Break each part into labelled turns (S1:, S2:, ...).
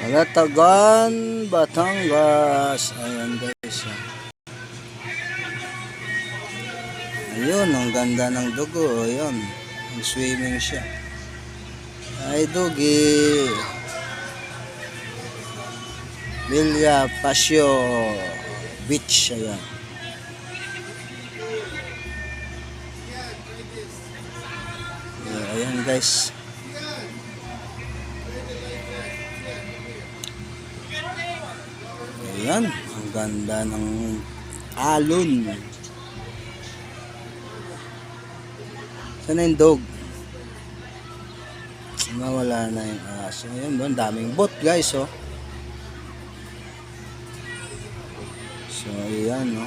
S1: Alatagan, Batangas. Ayan guys. Ayun, ang ganda ng dugo. Ayun, swimming siya. Ay, dugi. Villa Pasio Beach. Ayan. Ayan guys. Ayan, ang ganda ng alon. Sana yung dog. Nawala na yung aso. Ayan doon, daming boat guys, oh. So, ayan, no.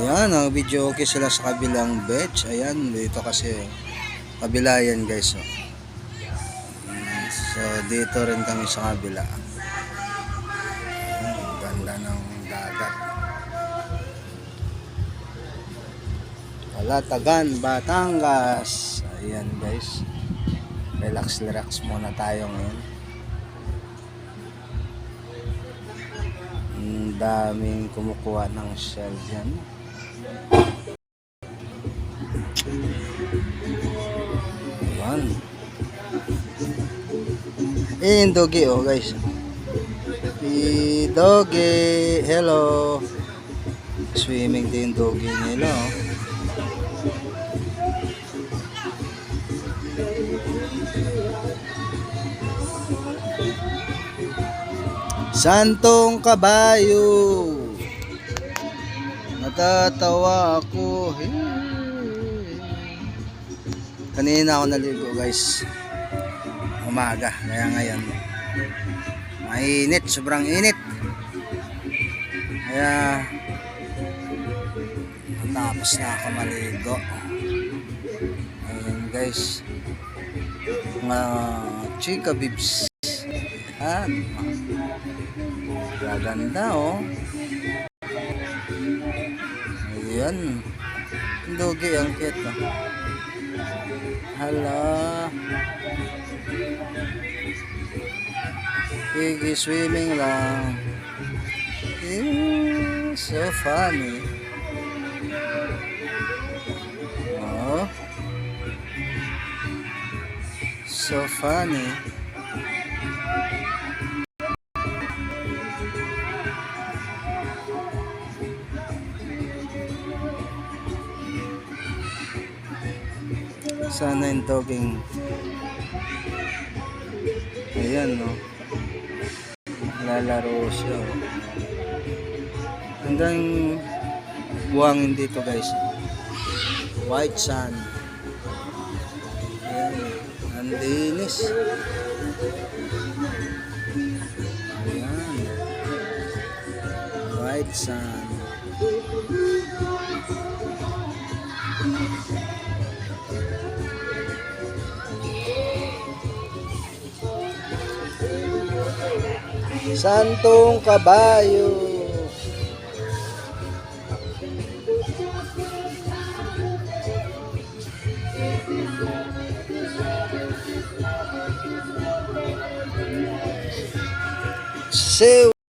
S1: Ayan, ang video okay sila sa kabilang beach. Ayan, dito kasi kabila yan guys, oh. So, dito rin kami sa kabila. Ayan, ang ganda ng dagat. Alatagan, Batangas. Ayan guys. Relax muna tayo ngayon. Ang daming kumukuha ng shell dyan. Ayan. Yung doggy, oh guys. Si doggy. Hello. Swimming din doggy nila, oh. Santong kabayo. Natatawa ako. Kanina ako naligo guys. Umaga. Kaya ngayon mainit. Sobrang init. Kaya tapos na ako maligo. Ayan guys. Mga chika bibs. Ayan. Gaganda, oh. Ayan. Dugi ang cute, oh. Hala. Piggy swimming lang. So funny. Oh. So funny. Sana yung doging. Ayan, no. Lalaro siya, oh. Hanggang buhangin dito guys. White sand. Ayan. Ang linis. Ayan. White sand. Santong kabayo. Sew